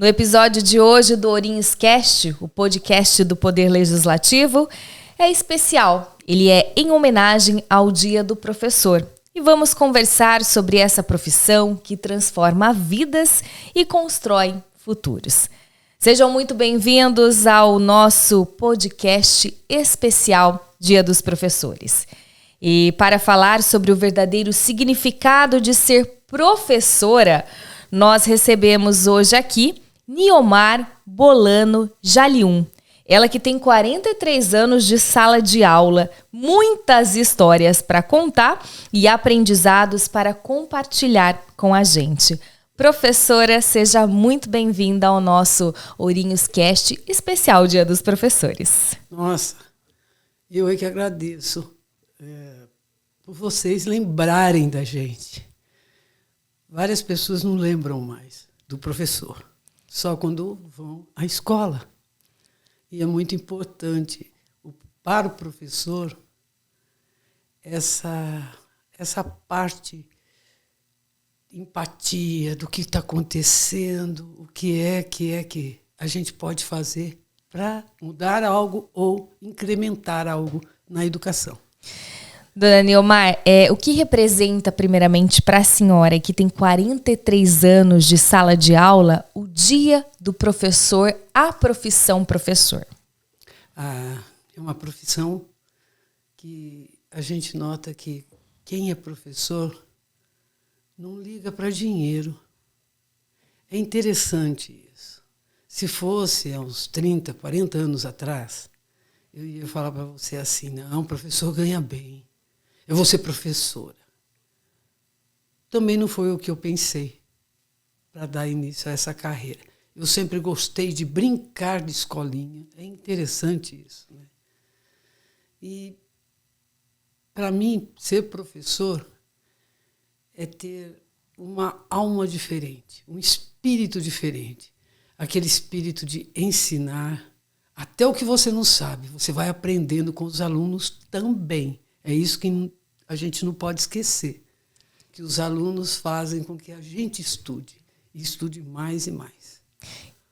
No episódio de hoje do Ourinhos Cast, o podcast do Poder Legislativo, é especial. Ele é em homenagem ao Dia do Professor. E vamos conversar sobre essa profissão que transforma vidas e constrói futuros. Sejam muito bem-vindos ao nosso podcast especial Dia dos Professores. E para falar sobre o verdadeiro significado de ser professora, nós recebemos hoje aqui Niomar Bolano Jalium. Ela que tem 43 anos de sala de aula, muitas histórias para contar e aprendizados para compartilhar com a gente. Professora, seja muito bem-vinda ao nosso Ourinhos Cast especial Dia dos Professores. Nossa, eu é que agradeço por vocês lembrarem da gente. Várias pessoas não lembram mais do professor, só quando vão à escola. E é muito importante para o professor essa parte empatia do que está acontecendo, o que a gente pode fazer para mudar algo ou incrementar algo na educação. Dona Niomar, o que representa primeiramente para a senhora que tem 43 anos de sala de aula o Dia do Professor, a profissão professor? É uma profissão que a gente nota que quem é professor não liga para dinheiro. É interessante isso. Se fosse há uns 30, 40 anos atrás, eu ia falar para você assim, não, o professor ganha bem. Eu vou ser professora. Também não foi o que eu pensei para dar início a essa carreira. Eu sempre gostei de brincar de escolinha. É interessante isso, né? E, para mim, ser professor é ter uma alma diferente, um espírito diferente. Aquele espírito de ensinar até o que você não sabe. Você vai aprendendo com os alunos também. É isso que a gente não pode esquecer, que os alunos fazem com que a gente estude, e estude mais e mais.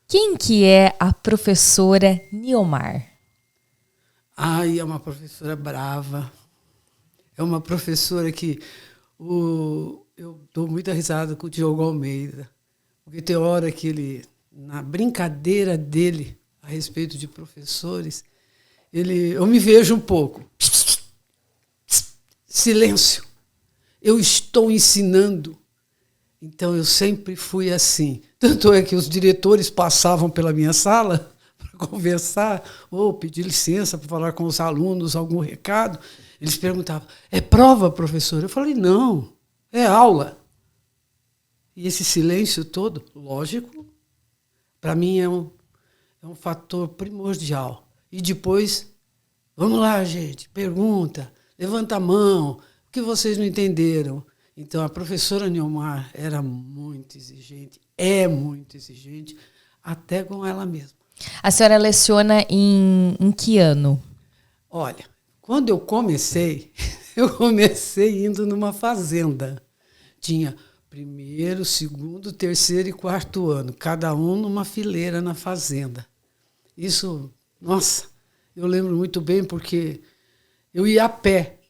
Quem que é a professora Niomar? É uma professora brava, é uma professora que eu dou muita risada com o Diogo Almeida, porque tem hora que ele, na brincadeira dele a respeito de professores, eu me vejo um pouco. Silêncio. Eu estou ensinando. Então, eu sempre fui assim. Tanto é que os diretores passavam pela minha sala para conversar ou pedir licença para falar com os alunos, algum recado. Eles perguntavam, é prova, professor? Eu falei, não, é aula. E esse silêncio todo, lógico, para mim é um fator primordial. E depois, vamos lá, gente, pergunta. Levanta a mão, o que vocês não entenderam? Então, a professora Niomar era muito exigente, é muito exigente, até com ela mesma. A senhora leciona em que ano? Olha, quando eu comecei indo numa fazenda. Tinha primeiro, segundo, terceiro e quarto ano, cada um numa fileira na fazenda. Isso, nossa, eu lembro muito bem porque eu ia a pé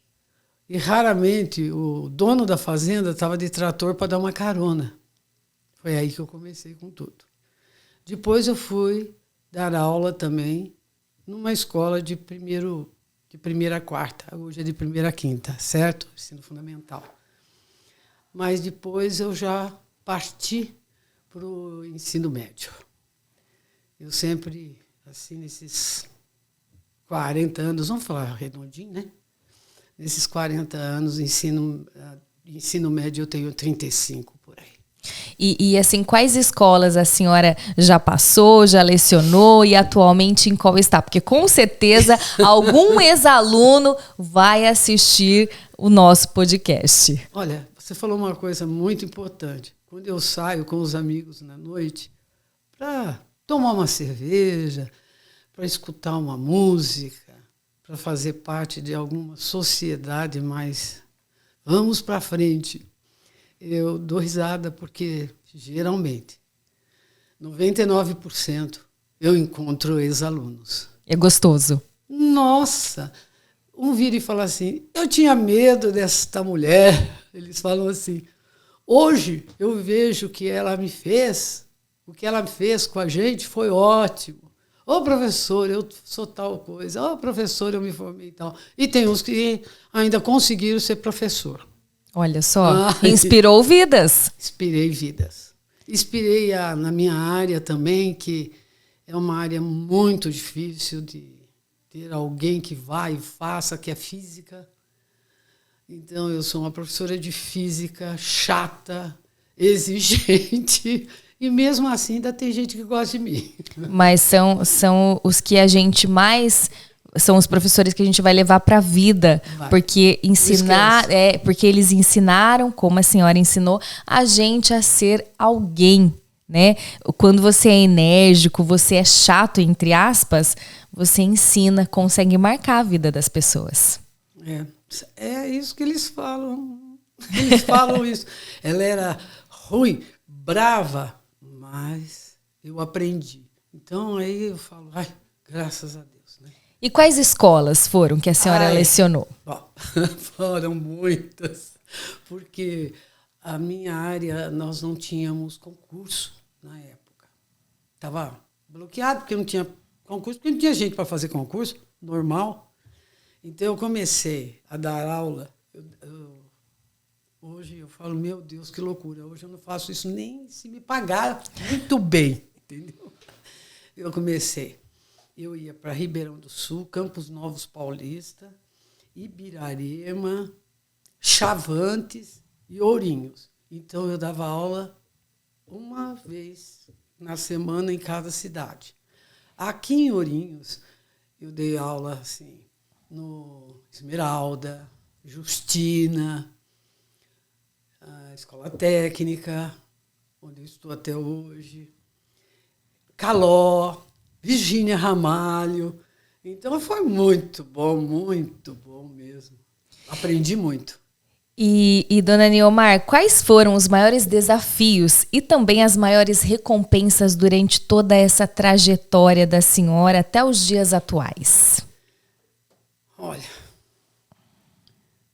e raramente o dono da fazenda estava de trator para dar uma carona. Foi aí que eu comecei com tudo. Depois eu fui dar aula também numa escola de primeira a quarta, hoje é de primeira a quinta, certo? Ensino fundamental. Mas depois eu já parti para o ensino médio. Eu sempre, assim, nesses 40 anos, vamos falar redondinho, né? Nesses 40 anos, ensino médio, eu tenho 35 por aí. E assim, quais escolas a senhora já passou, já lecionou e atualmente em qual está? Porque com certeza algum ex-aluno vai assistir o nosso podcast. Olha, você falou uma coisa muito importante. Quando eu saio com os amigos na noite para tomar uma cerveja, para escutar uma música, para fazer parte de alguma sociedade mais... Vamos para frente. Eu dou risada porque, geralmente, 99% eu encontro ex-alunos. É gostoso. Nossa! Um vira e fala assim, eu tinha medo desta mulher. Eles falam assim, hoje eu vejo que ela me fez, o que ela fez com a gente foi ótimo. Ô, professor, eu sou tal coisa. Ô, professor, eu me formei e tal. E tem uns que ainda conseguiram ser professor. Olha só, inspirou vidas. Inspirei vidas. Inspirei na minha área também, que é uma área muito difícil de ter alguém que vá e faça, que é física. Então, eu sou uma professora de física chata, exigente, e mesmo assim ainda tem gente que gosta de mim. Mas são os que a gente mais... São os professores que a gente vai levar para a vida. Vai. Porque porque eles ensinaram, como a senhora ensinou, a gente a ser alguém. Né? Quando você é enérgico, você é chato, entre aspas, você ensina, consegue marcar a vida das pessoas. É isso que eles falam. Eles falam isso. Ela era ruim, brava, mas eu aprendi. Então aí eu falo, ai, graças a Deus. Né? E quais escolas foram que a senhora lecionou? Bom, foram muitas, porque a minha área nós não tínhamos concurso na época. Estava bloqueado porque não tinha concurso, porque não tinha gente para fazer concurso, normal. Então eu comecei a dar aula. Hoje eu falo, meu Deus, que loucura. Hoje eu não faço isso nem se me pagar muito bem, entendeu? Eu comecei. Eu ia para Ribeirão do Sul, Campos Novos Paulista, Ibirarema, Chavantes e Ourinhos. Então, eu dava aula uma vez na semana em cada cidade. Aqui em Ourinhos, eu dei aula assim, no Esmeralda, Justina, a Escola Técnica, onde eu estou até hoje, Caló, Virgínia Ramalho. Então, foi muito bom mesmo. Aprendi muito. E dona Niomar, quais foram os maiores desafios e também as maiores recompensas durante toda essa trajetória da senhora até os dias atuais? Olha,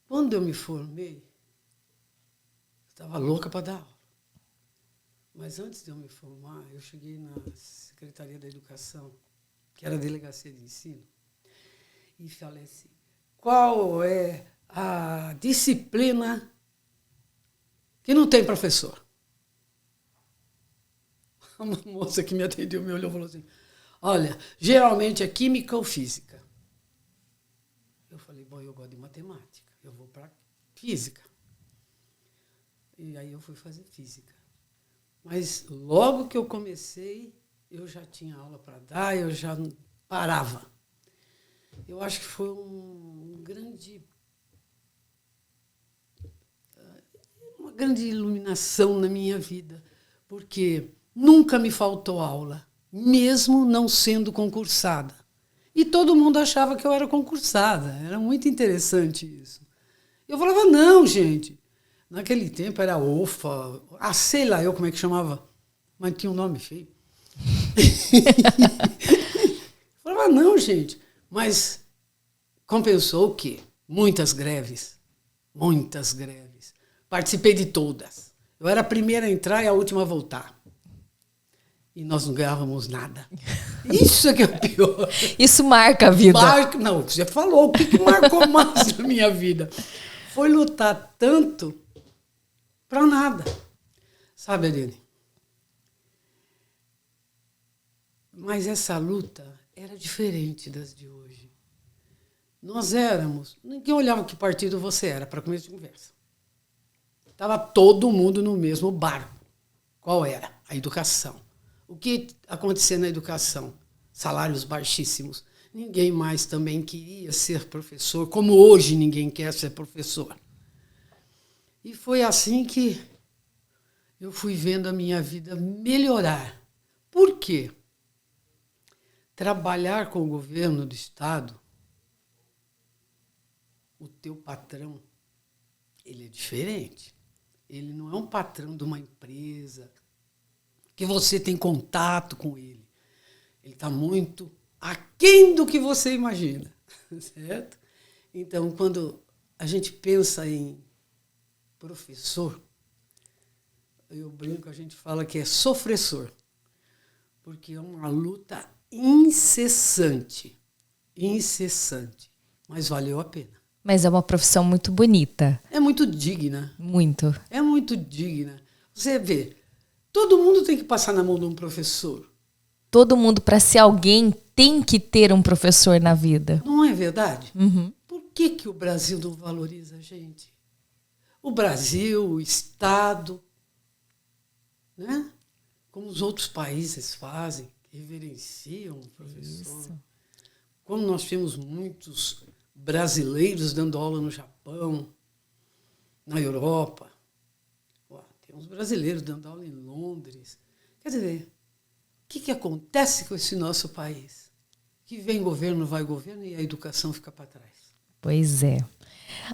quando eu me formei, estava louca para dar aula. Mas antes de eu me formar, eu cheguei na Secretaria da Educação, que era a Delegacia de Ensino, e falei assim, qual é a disciplina que não tem professor? Uma moça que me atendeu me olhou e falou assim, olha, geralmente é química ou física. Eu falei, bom, eu gosto de matemática, eu vou para física. E aí eu fui fazer física. Mas logo que eu comecei, eu já tinha aula para dar, eu já não parava. Eu acho que foi uma grande iluminação na minha vida, porque nunca me faltou aula, mesmo não sendo concursada. E todo mundo achava que eu era concursada, era muito interessante isso. Eu falava, não, gente, naquele tempo era OFA, sei lá eu como é que chamava, mas tinha um nome feio. Eu falava, não, gente, mas compensou o quê? Muitas greves. Participei de todas. Eu era a primeira a entrar e a última a voltar. E nós não ganhávamos nada. Isso é que é o pior. Isso marca a vida. Não, você falou, o que marcou mais na minha vida? Foi lutar tanto para nada. Sabe, Aline? Mas essa luta era diferente das de hoje. Nós éramos... Ninguém olhava que partido você era, para começo de conversa. Estava todo mundo no mesmo barco. Qual era? A educação. O que acontecia na educação? Salários baixíssimos. Ninguém mais também queria ser professor, como hoje ninguém quer ser professor. E foi assim que eu fui vendo a minha vida melhorar. Por quê? Trabalhar com o governo do Estado, o teu patrão, ele é diferente. Ele não é um patrão de uma empresa que você tem contato com ele. Ele está muito aquém do que você imagina, certo? Então, quando a gente pensa em professor, eu brinco, a gente fala que é sofressor, porque é uma luta incessante, mas valeu a pena. Mas é uma profissão muito bonita. É muito digna. Muito. É muito digna. Você vê, todo mundo tem que passar na mão de um professor. Todo mundo, para ser alguém, tem que ter um professor na vida. Não é verdade? Uhum. Por que o Brasil não valoriza a gente? O Brasil, o Estado, né? Como os outros países fazem, reverenciam o professor. Isso. Como nós temos muitos brasileiros dando aula no Japão, na Europa. Temos brasileiros dando aula em Londres. Quer dizer, o que acontece com esse nosso país? Que vem governo, vai governo e a educação fica para trás. Pois é.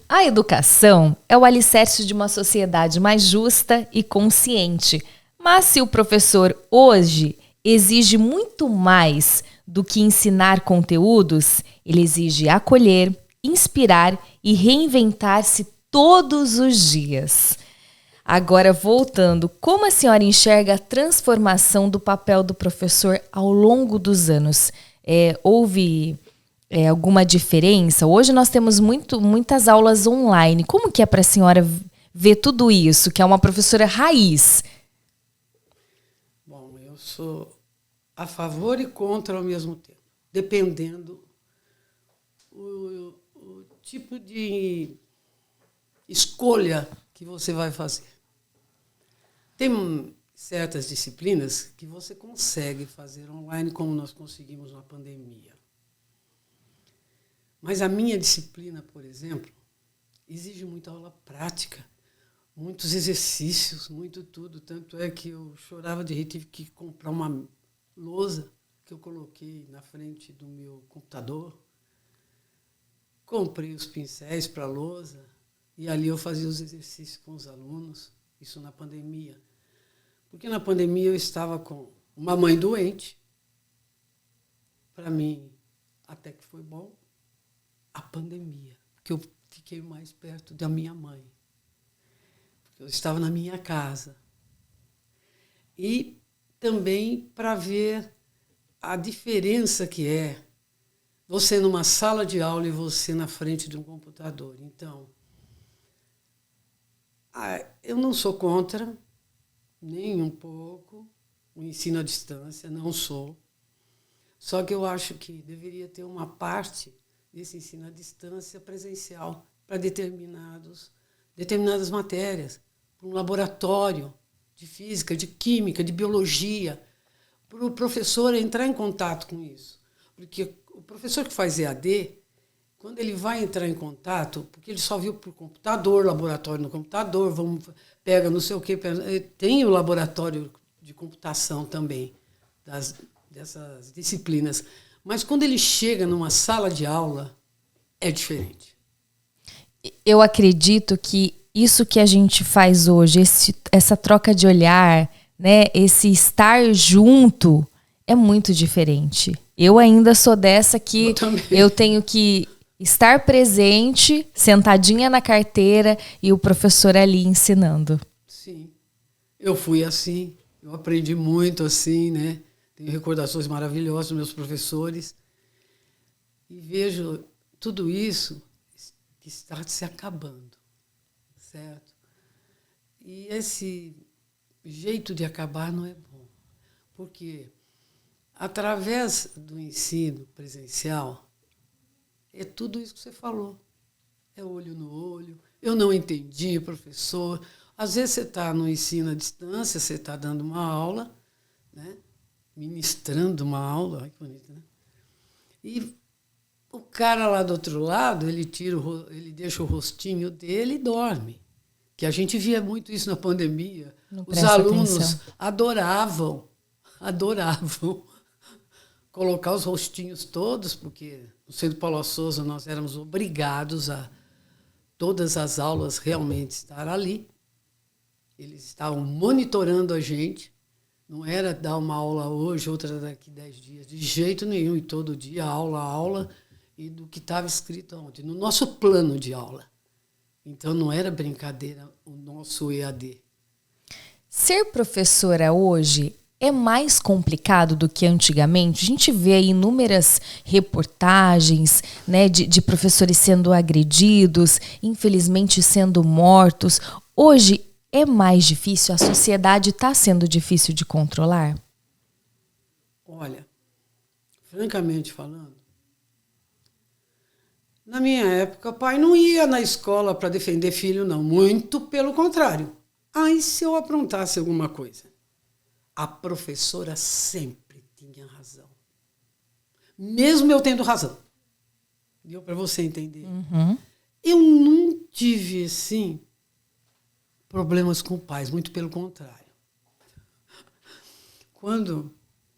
A educação é o alicerce de uma sociedade mais justa e consciente. Mas se o professor hoje exige muito mais do que ensinar conteúdos, ele exige acolher, inspirar e reinventar-se todos os dias. Agora, voltando, como a senhora enxerga a transformação do papel do professor ao longo dos anos? Houve alguma diferença? Hoje nós temos muitas aulas online. Como que é para a senhora ver tudo isso, que é uma professora raiz? Bom, eu sou a favor e contra ao mesmo tempo, dependendo o tipo de escolha que você vai fazer. Tem certas disciplinas que você consegue fazer online, como nós conseguimos na pandemia. Mas a minha disciplina, por exemplo, exige muita aula prática, muitos exercícios, muito tudo. Tanto é que eu chorava de rir, tive que comprar uma lousa que eu coloquei na frente do meu computador. Comprei os pincéis para a lousa e ali eu fazia os exercícios com os alunos, isso na pandemia. Porque na pandemia eu estava com uma mãe doente. Para mim, até que foi bom, a pandemia, porque eu fiquei mais perto da minha mãe. Porque eu estava na minha casa. E também para ver a diferença que é você numa sala de aula e você na frente de um computador. Então, eu não sou contra, nem um pouco, o ensino à distância, não sou. Só que eu acho que deveria ter uma parte desse ensino à distância presencial para determinadas matérias, para um laboratório de física, de química, de biologia, para o professor entrar em contato com isso. Porque o professor que faz EAD, quando ele vai entrar em contato, porque ele só viu por computador, laboratório no computador, pega não sei o quê, tem o laboratório de computação também, dessas disciplinas. Mas quando ele chega numa sala de aula, é diferente. Eu acredito que isso que a gente faz hoje, essa troca de olhar, né, esse estar junto, é muito diferente. Eu ainda sou dessa que eu tenho que estar presente, sentadinha na carteira e o professor ali ensinando. Sim, eu fui assim, eu aprendi muito assim, né? Tenho recordações maravilhosas dos meus professores e vejo tudo isso que está se acabando, certo? E esse jeito de acabar não é bom, porque através do ensino presencial é tudo isso que você falou. É olho no olho. Eu não entendi, professor. Às vezes você está no ensino à distância, você está dando uma aula, né? Ministrando uma aula, olha que bonito, né? E o cara lá do outro lado, ele deixa o rostinho dele e dorme. Que a gente via muito isso na pandemia. Os alunos adoravam colocar os rostinhos todos, porque no Centro Paulo Souza nós éramos obrigados a todas as aulas realmente estar ali. Eles estavam monitorando a gente, Não era dar uma aula hoje, outra daqui 10 dias. De jeito nenhum. E todo dia, aula, e do que estava escrito ontem. No nosso plano de aula. Então, não era brincadeira o nosso EAD. Ser professora hoje é mais complicado do que antigamente? A gente vê aí inúmeras reportagens, né, de professores sendo agredidos, infelizmente sendo mortos. Hoje é mais difícil? A sociedade está sendo difícil de controlar? Olha, francamente falando, na minha época, pai não ia na escola para defender filho, não. Muito pelo contrário. Aí, se eu aprontasse alguma coisa, a professora sempre tinha razão. Mesmo eu tendo razão. Deu para você entender? Uhum. Eu não tive, assim, problemas com pais, muito pelo contrário. Quando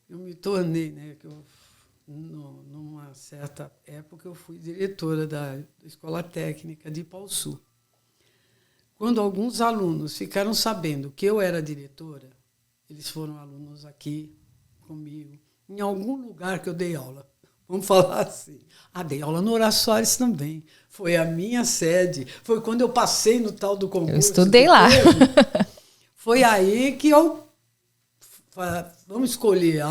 eu me tornei, né, numa certa época, eu fui diretora da Escola Técnica de Ipaussu. Quando alguns alunos ficaram sabendo que eu era diretora, eles foram alunos aqui comigo, em algum lugar que eu dei aula. Vamos falar assim. Dei aula no Horácio Soares também. Foi a minha sede. Foi quando eu passei no tal do concurso. Eu estudei lá. Foi aí que eu... Vamos escolher.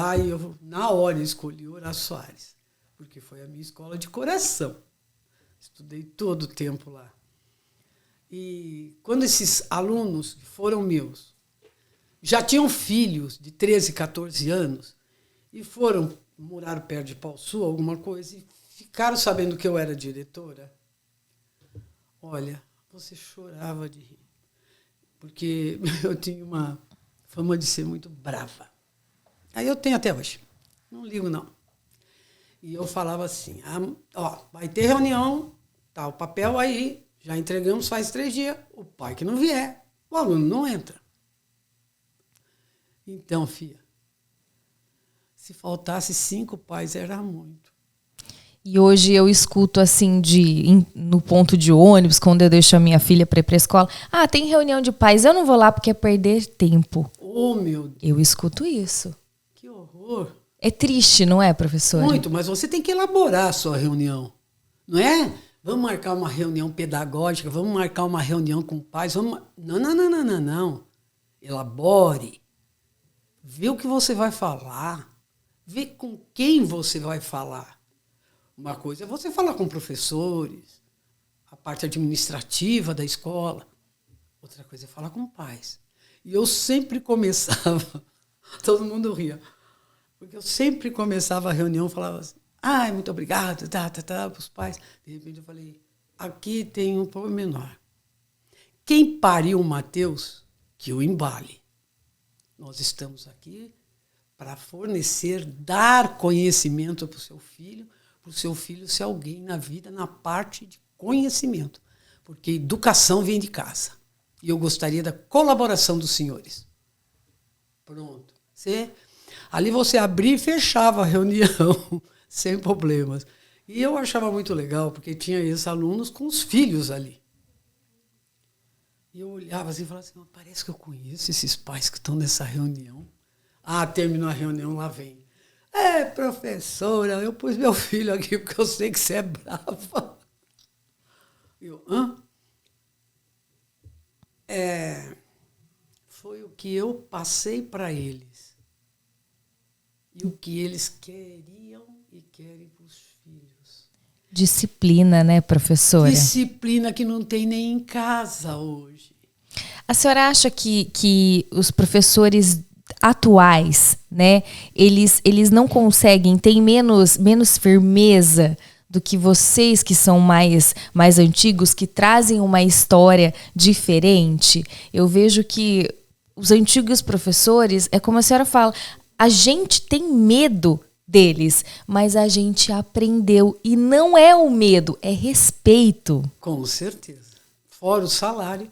Na hora eu escolhi o Horácio Soares, porque foi a minha escola de coração. Estudei todo o tempo lá. E quando esses alunos que foram meus já tinham filhos de 13, 14 anos e moraram perto de Ipaussu, alguma coisa, e ficaram sabendo que eu era diretora, olha, você chorava de rir. Porque eu tinha uma fama de ser muito brava. Aí eu tenho até hoje. Não ligo, não. E eu falava assim, vai ter reunião, tá o papel aí, já entregamos faz 3 dias, o pai que não vier, o aluno não entra. Então, filha, se faltasse 5 pais, era muito. E hoje eu escuto assim, no ponto de ônibus, quando eu deixo a minha filha para ir para a escola, tem reunião de pais, eu não vou lá porque é perder tempo. Oh, meu Deus. Eu escuto isso. Que horror. É triste, não é, professora? Muito, mas você tem que elaborar a sua reunião, não é? Vamos marcar uma reunião pedagógica, vamos marcar uma reunião com pais, Não. Elabore. Vê o que você vai falar. Vê com quem você vai falar. Uma coisa é você falar com professores, a parte administrativa da escola. Outra coisa é falar com pais. E eu sempre começava, todo mundo ria, porque eu sempre começava a reunião e falava assim, muito obrigado, para os pais. De repente eu falei, aqui tem um pormenor. Quem pariu o Mateus, que o embale. Nós estamos aqui para fornecer, dar conhecimento para o seu filho ser alguém na vida, na parte de conhecimento. Porque educação vem de casa. E eu gostaria da colaboração dos senhores. Pronto. Ali você abria e fechava a reunião, sem problemas. E eu achava muito legal, porque tinha esses alunos com os filhos ali. E eu olhava assim e falava assim, parece que eu conheço esses pais que estão nessa reunião. Terminou a reunião, lá vem. Professora, eu pus meu filho aqui porque eu sei que você é brava. Eu, foi o que eu passei para eles. E o que eles queriam e querem para os filhos. Disciplina, né, professora? Disciplina que não tem nem em casa hoje. A senhora acha que os professores atuais, né, eles não conseguem, têm menos firmeza do que vocês que são mais antigos, que trazem uma história diferente? Eu vejo que os antigos professores, é como a senhora fala, a gente tem medo deles, mas a gente aprendeu. E não é o medo, é respeito. Com certeza. Fora o salário.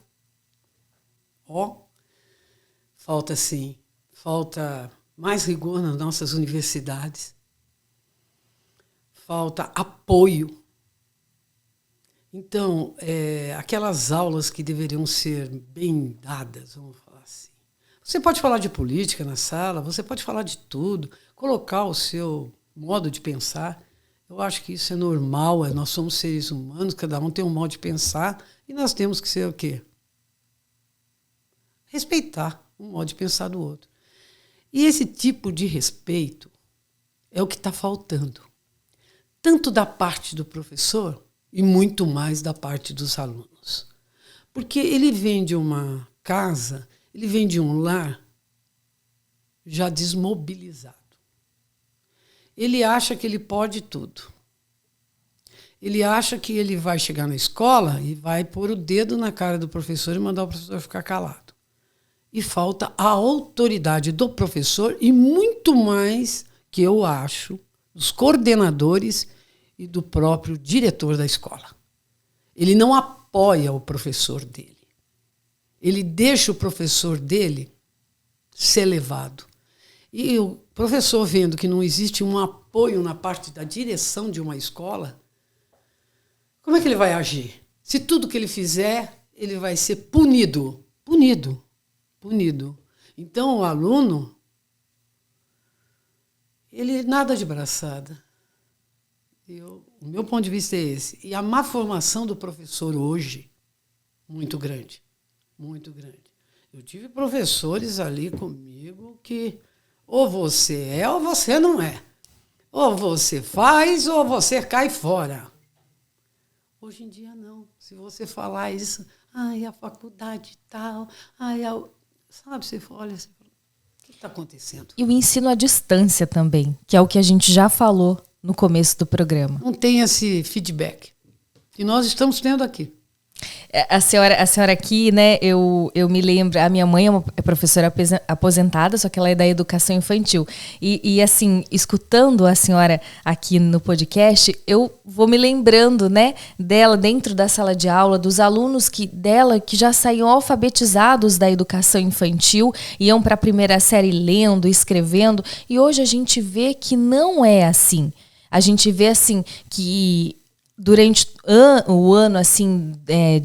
Falta mais rigor nas nossas universidades. Falta apoio. Então, aquelas aulas que deveriam ser bem dadas, vamos falar assim. Você pode falar de política na sala, você pode falar de tudo, colocar o seu modo de pensar. Eu acho que isso é normal, nós somos seres humanos, cada um tem um modo de pensar e nós temos que ser o quê? Respeitar o modo de pensar do outro. E esse tipo de respeito é o que está faltando, tanto da parte do professor e muito mais da parte dos alunos. Porque ele vem de uma casa, ele vem de um lar já desmobilizado. Ele acha que ele pode tudo. Ele acha que ele vai chegar na escola e vai pôr o dedo na cara do professor e mandar o professor ficar calado. E falta a autoridade do professor e muito mais, que eu acho, dos coordenadores e do próprio diretor da escola. Ele não apoia o professor dele. Ele deixa o professor dele ser levado. E o professor, vendo que não existe um apoio na parte da direção de uma escola, como é que ele vai agir? Se tudo que ele fizer, ele vai ser punido. Punido. Então, o aluno, ele nada de braçada. O meu ponto de vista é esse. E a má formação do professor hoje, muito grande. Muito grande. Eu tive professores ali comigo que ou você é ou você não é. Ou você faz ou você cai fora. Hoje em dia, não. Se você falar isso, a faculdade tal, sabe, você olha assim, o que está acontecendo? E o ensino à distância também, que é o que a gente já falou no começo do programa. Não tem esse feedback. E nós estamos tendo aqui. A senhora aqui, né, eu me lembro, a minha mãe é professora aposentada, só que ela é da educação infantil. E assim, escutando a senhora aqui no podcast, eu vou me lembrando, né, dela dentro da sala de aula, dos alunos dela que já saíam alfabetizados da educação infantil, iam para a primeira série lendo, escrevendo, e hoje a gente vê que não é assim. A gente vê assim que durante o ano assim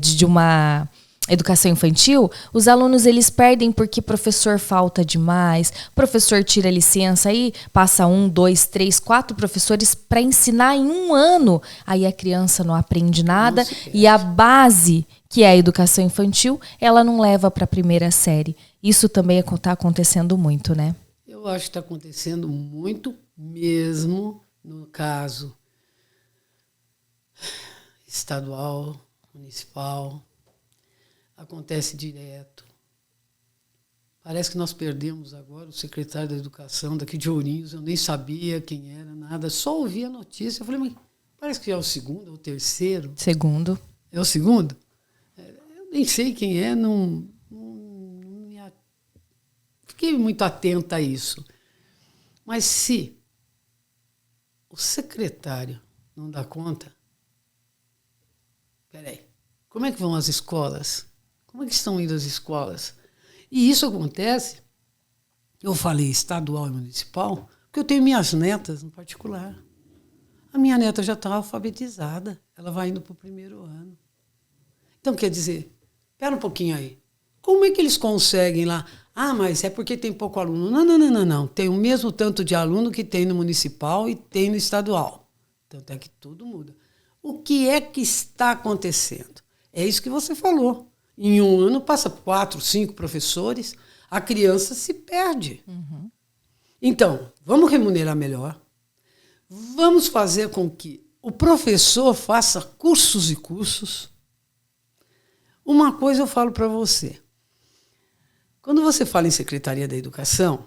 de uma educação infantil, os alunos eles perdem porque professor falta demais, professor tira licença, aí passa 1, 2, 3, 4 professores para ensinar em um ano. Aí a criança não aprende nada e a base, que é a educação infantil, ela não leva para a primeira série. Isso também está acontecendo muito, né? Eu acho que está acontecendo muito mesmo no caso estadual, municipal, acontece direto. Parece que nós perdemos agora o secretário da Educação daqui de Ourinhos, eu nem sabia quem era, nada, só ouvia a notícia. Eu falei, mas parece que é o segundo ou o terceiro. Segundo. É o segundo? Eu nem sei quem é, fiquei muito atenta a isso. Mas se o secretário não dá conta, peraí, como é que vão as escolas? Como é que estão indo as escolas? E isso acontece, eu falei estadual e municipal, porque eu tenho minhas netas no particular. A minha neta já está alfabetizada, ela vai indo para o primeiro ano. Então, quer dizer, espera um pouquinho aí. Como é que eles conseguem lá? Mas é porque tem pouco aluno. Não. Tem o mesmo tanto de aluno que tem no municipal e tem no estadual. Tanto é que tudo muda. O que é que está acontecendo? É isso que você falou. Em um ano passa 4, 5 professores, a criança se perde. Uhum. Então, vamos remunerar melhor. Vamos fazer com que o professor faça cursos e cursos. Uma coisa eu falo para você. Quando você fala em Secretaria da Educação,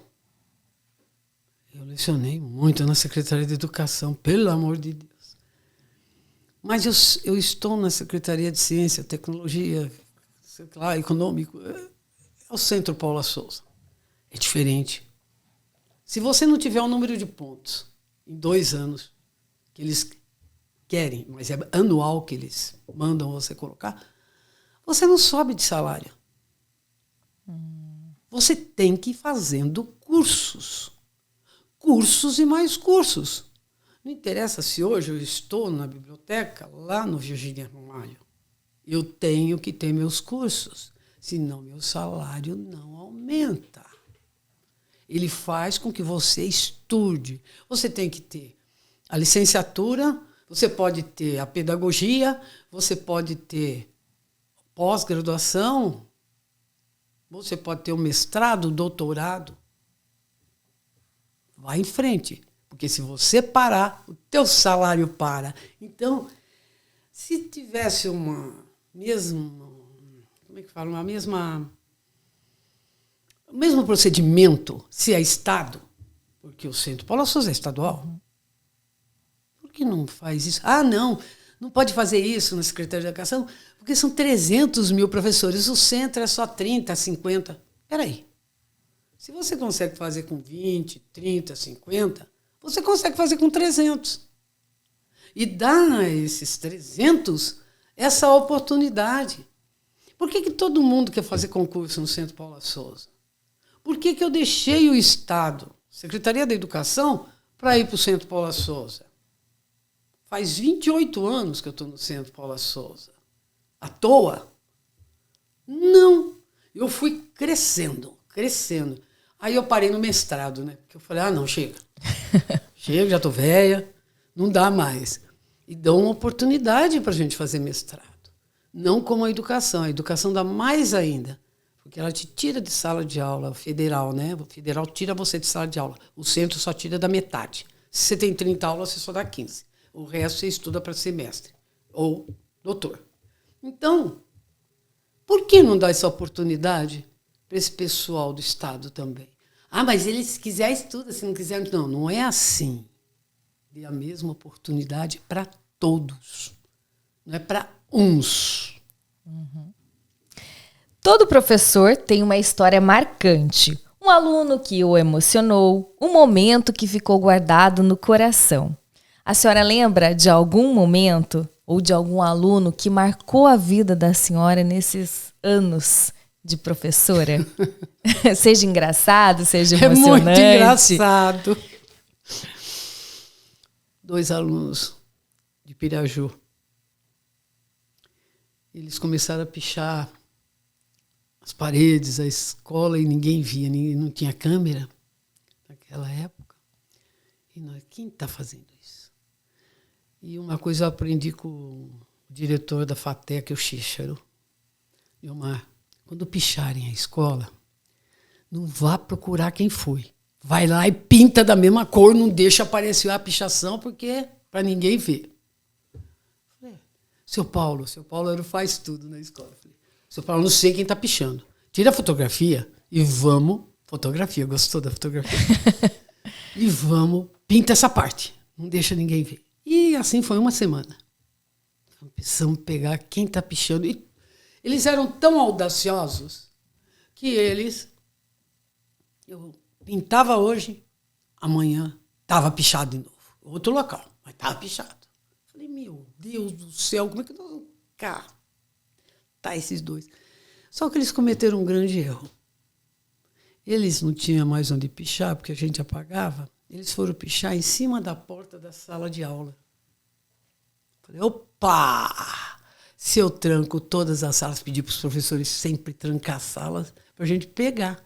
eu lecionei muito na Secretaria da Educação, pelo amor de Deus. Mas eu estou na Secretaria de Ciência, Tecnologia, sei lá, Econômico. É o Centro Paula Souza. É diferente. Se você não tiver o número de pontos em 2 anos que eles querem, mas é anual que eles mandam você colocar, você não sobe de salário. Você tem que ir fazendo cursos. Cursos e mais cursos. Não interessa se hoje eu estou na biblioteca, lá no Virgínia Ramalho. Eu tenho que ter meus cursos. senão meu salário não aumenta. Ele faz com que você estude. Você tem que ter a licenciatura, você pode ter a pedagogia, você pode ter pós-graduação, você pode ter o mestrado, o doutorado. Vai em frente, porque se você parar, o teu salário para. Então, se tivesse uma mesma, como é que fala, o mesmo procedimento, se é Estado, porque o Centro Paula Souza é estadual, por que não faz isso? Não pode fazer isso na Secretaria de Educação, porque são 300 mil professores, o centro é só 30, 50. Espera aí. Se você consegue fazer com 20, 30, 50, você consegue fazer com 300. E dá a esses 300 essa oportunidade. Por que todo mundo quer fazer concurso no Centro Paula Souza? Por que eu deixei o Estado, Secretaria da Educação, para ir para o Centro Paula Souza? Faz 28 anos que eu estou no Centro Paula Souza. À toa? Não. Eu fui crescendo. Aí eu parei no mestrado, né? Porque eu falei, não, chega. Chega, já estou velha, não dá mais. E dão uma oportunidade para a gente fazer mestrado. Não como a educação dá mais ainda. Porque ela te tira de sala de aula, federal, né? O federal tira você de sala de aula. O centro só tira da metade. Se você tem 30 aulas, você só dá 15. O resto você estuda para semestre. Ou doutor. Então, por que não dar essa oportunidade para esse pessoal do Estado também? Mas ele, se quiser, estuda. Se não quiser, não. Não é assim. Dê a mesma oportunidade para todos. Não é para uns. Uhum. Todo professor tem uma história marcante. Um aluno que o emocionou, um momento que ficou guardado no coração. A senhora lembra de algum momento ou de algum aluno que marcou a vida da senhora nesses anos de professora? Seja engraçado, seja emocionante. É muito engraçado. 2 alunos de Piraju. Eles começaram a pichar as paredes, a escola, e ninguém via, não tinha câmera naquela época. E nós, quem está fazendo isso? E uma coisa eu aprendi com o diretor da FATEC, o Xíxaro, Vilmar. Quando picharem a escola, não vá procurar quem foi. Vai lá e pinta da mesma cor, não deixa aparecer a pichação, porque para ninguém ver. Falei, seu Paulo era o faz tudo na escola. Falei, seu Paulo, não sei quem está pichando. Tira a fotografia e vamos... Fotografia, gostou da fotografia? E vamos, pinta essa parte. Não deixa ninguém ver. E assim foi uma semana. Precisamos pegar quem está pichando. E eles eram tão audaciosos que eles... Eu pintava hoje, amanhã estava pichado de novo. Outro local, mas estava pichado. Falei, meu Deus do céu, como é que nós vamos catar esses 2? Só que eles cometeram um grande erro. Eles não tinham mais onde pichar, porque a gente apagava. Eles foram pichar em cima da porta da sala de aula. Falei, opa! Se eu tranco todas as salas, pedi para os professores sempre trancar as salas para a gente pegar.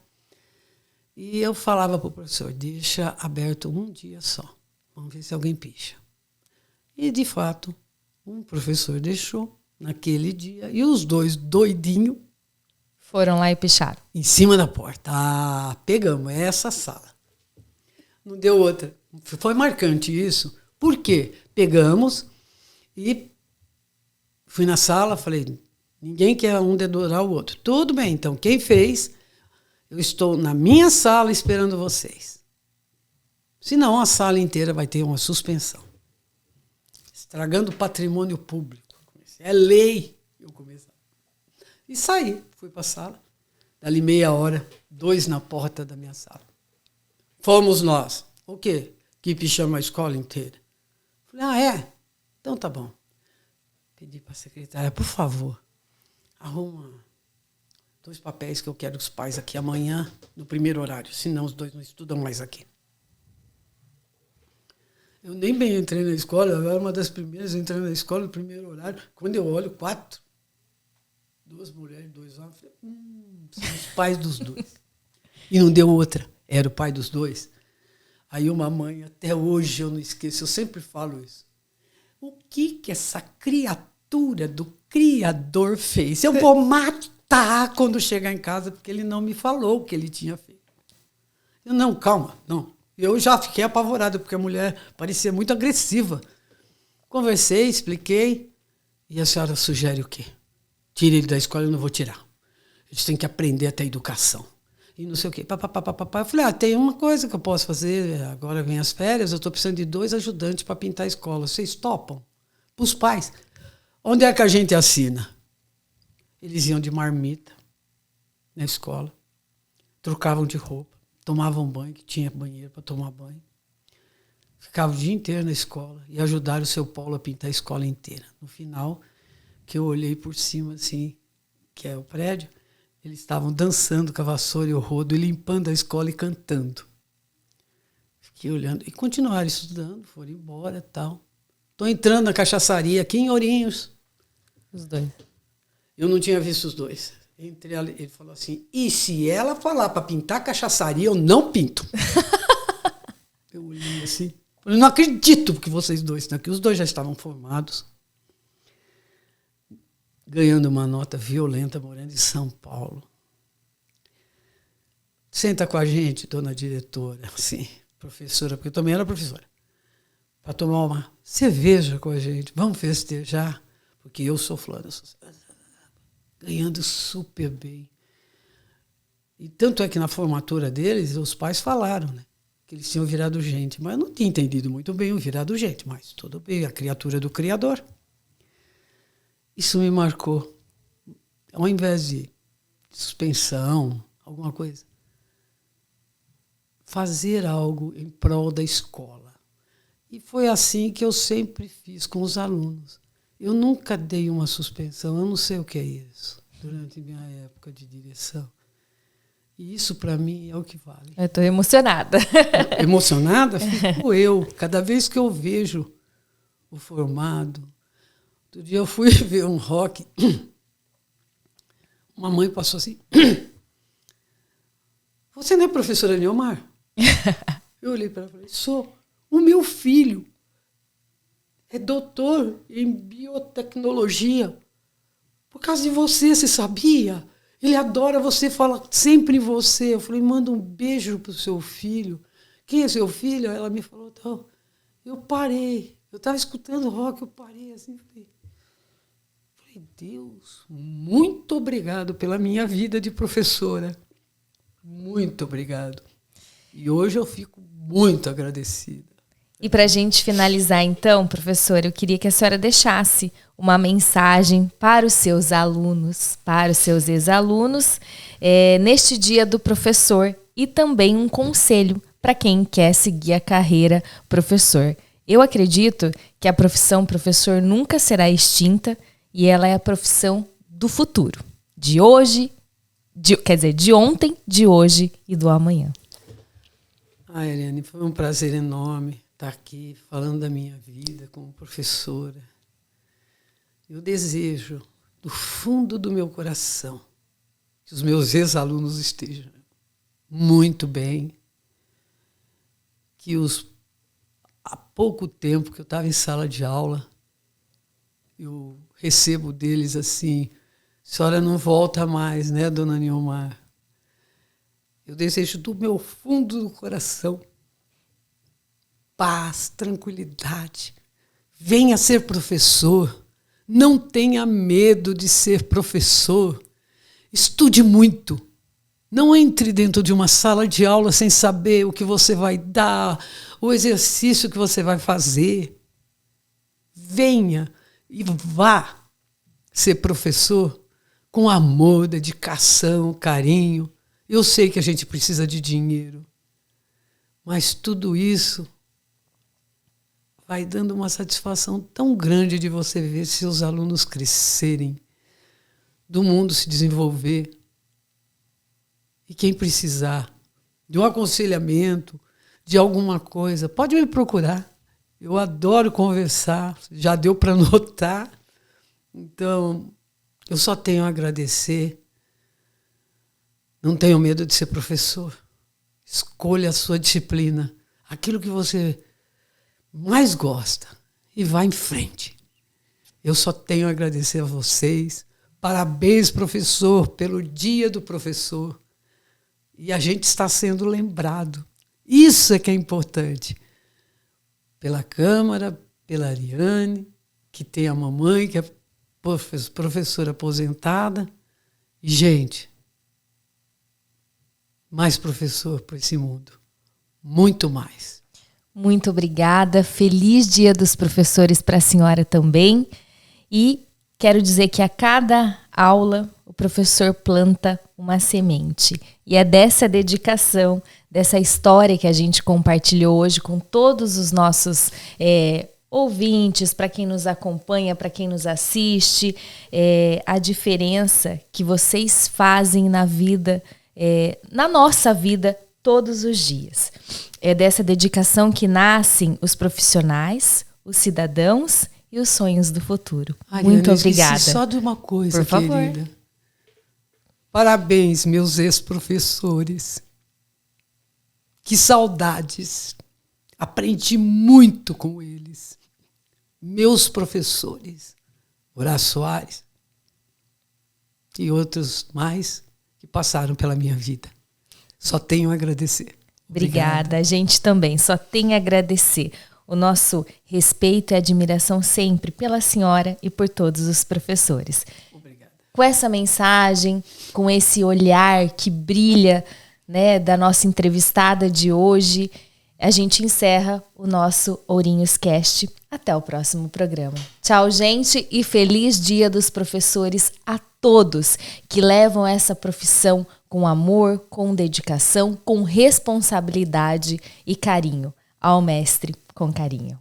E eu falava para o professor, deixa aberto um dia só. Vamos ver se alguém picha. E, de fato, um professor deixou naquele dia. E os 2 doidinhos foram lá e picharam. Em cima da porta. Pegamos essa sala. Não deu outra. Foi marcante isso. Por quê? Pegamos e fui na sala, falei, ninguém quer um dedurar o outro. Tudo bem, então, quem fez, eu estou na minha sala esperando vocês. Senão a sala inteira vai ter uma suspensão. Estragando o patrimônio público. É lei. Eu comecei. E saí, fui para a sala. Dali meia hora, 2 na porta da minha sala. Fomos nós. O quê? Que pichamos a escola inteira. Falei, é? Então tá bom. Pedi para a secretária, por favor, arruma 2 papéis que eu quero os pais aqui amanhã, no primeiro horário. Senão os 2 não estudam mais aqui. Eu nem bem entrei na escola, eu era uma das primeiras, entrei na escola no primeiro horário. Quando eu olho, 4. 2 mulheres, 2 homens. Falei, são os pais dos 2. E não deu outra. Era o pai dos 2. Aí uma mãe, até hoje eu não esqueço, eu sempre falo isso. O que essa criatura do Criador fez? Eu vou matar quando chegar em casa, porque ele não me falou o que ele tinha feito. Eu, não, calma, não. Eu já fiquei apavorada, porque a mulher parecia muito agressiva. Conversei, expliquei, e a senhora sugere o quê? Tire ele da escola, eu não vou tirar. A gente tem que aprender até a educação. E não sei o quê. Eu falei, tem uma coisa que eu posso fazer, agora vem as férias, eu estou precisando de 2 ajudantes para pintar a escola. Vocês topam? Para os pais. Onde é que a gente assina? Eles iam de marmita na escola, trocavam de roupa, tomavam banho, que tinha banheiro para tomar banho. Ficavam o dia inteiro na escola e ajudaram o seu Paulo a pintar a escola inteira. No final, que eu olhei por cima, assim, que é o prédio, eles estavam dançando com a vassoura e o rodo, e limpando a escola e cantando. Fiquei olhando. E continuaram estudando, foram embora e tal. Estou entrando na cachaçaria aqui em Ourinhos. Os 2. Eu não tinha visto os 2. Entrei ali, ele falou assim, e se ela falar para pintar cachaçaria, eu não pinto. Eu olhei assim. Eu não acredito que vocês 2 estão aqui. Os 2 já estavam formados. Ganhando uma nota violenta, morando em São Paulo. Senta com a gente, dona diretora, assim, professora, porque eu também era professora, para tomar uma cerveja com a gente. Vamos festejar, porque eu sou fulano. Ganhando super bem. E tanto é que na formatura deles, os pais falaram, né, que eles tinham virado gente. Mas eu não tinha entendido muito bem o virado gente, mas tudo bem, a criatura do Criador. Isso me marcou. Ao invés de suspensão, alguma coisa, fazer algo em prol da escola. E foi assim que eu sempre fiz com os alunos. Eu nunca dei uma suspensão, eu não sei o que é isso, durante minha época de direção. E isso, para mim, é o que vale. Eu estou emocionada. Emocionada? Fico eu. Cada vez que eu vejo o formado. Outro dia eu fui ver um rock. Uma mãe passou assim. Você não é professora Neomar? Eu olhei para ela e falei, sou. O meu filho é doutor em biotecnologia. Por causa de você, você sabia? Ele adora você, fala sempre em você. Eu falei, manda um beijo pro seu filho. Quem é seu filho? Ela me falou, então, eu parei. Eu estava escutando rock, eu parei assim. Falei, Deus, muito obrigado pela minha vida de professora. Muito obrigado. E hoje eu fico muito agradecida. E para a gente finalizar, então, professora, eu queria que a senhora deixasse uma mensagem para os seus alunos, para os seus ex-alunos, neste Dia do Professor, e também um conselho para quem quer seguir a carreira professor. Eu acredito que a profissão professor nunca será extinta e ela é a profissão do futuro, de hoje, de ontem, de hoje e do amanhã. Eliane, foi um prazer enorme estar aqui falando da minha vida como professora. Eu desejo, do fundo do meu coração, que os meus ex-alunos estejam muito bem, que há pouco tempo que eu estava em sala de aula, eu recebo deles assim, a senhora não volta mais, né, dona Neomar? Eu desejo do meu fundo do coração paz, tranquilidade. Venha ser professor. Não tenha medo de ser professor. Estude muito. Não entre dentro de uma sala de aula sem saber o que você vai dar, o exercício que você vai fazer. Venha e vá ser professor com amor, dedicação, carinho. Eu sei que a gente precisa de dinheiro, mas tudo isso vai dando uma satisfação tão grande de você ver seus alunos crescerem, do mundo se desenvolver. E quem precisar de um aconselhamento, de alguma coisa, pode me procurar. Eu adoro conversar, já deu para notar. Então, Eu só tenho a agradecer. Não tenho medo de ser professor. Escolha a sua disciplina, aquilo que você mais gosta e vá em frente. Eu só tenho a agradecer a vocês. Parabéns, professor, pelo Dia do Professor. E a gente está sendo lembrado. Isso é que é importante. Pela Câmara, pela Ariane, que tem a mamãe, que é professora aposentada. E, gente, mais professor para esse mundo. Muito mais. Muito obrigada. Feliz Dia dos Professores para a senhora também. E quero dizer que a cada aula o professor planta uma semente. E é dessa dedicação, dessa história que a gente compartilhou hoje com todos os nossos ouvintes, para quem nos acompanha, para quem nos assiste, a diferença que vocês fazem na vida, na nossa vida, todos os dias. É dessa dedicação que nascem os profissionais, os cidadãos e os sonhos do futuro. Ariane, muito obrigada. Eu esqueci só de uma coisa, por favor. Querida. Parabéns, meus ex-professores. Que saudades. Aprendi muito com eles. Meus professores, Horácio Soares e outros mais que passaram pela minha vida. Só tenho a agradecer. Obrigada. A gente também só tem a agradecer. O nosso respeito e admiração sempre pela senhora e por todos os professores. Obrigada. Com essa mensagem, com esse olhar que brilha, né, da nossa entrevistada de hoje, a gente encerra o nosso Ourinhos Cast. Até o próximo programa. Tchau, gente, e feliz Dia dos Professores a todos que levam essa profissão com amor, com dedicação, com responsabilidade e carinho. Ao mestre com carinho.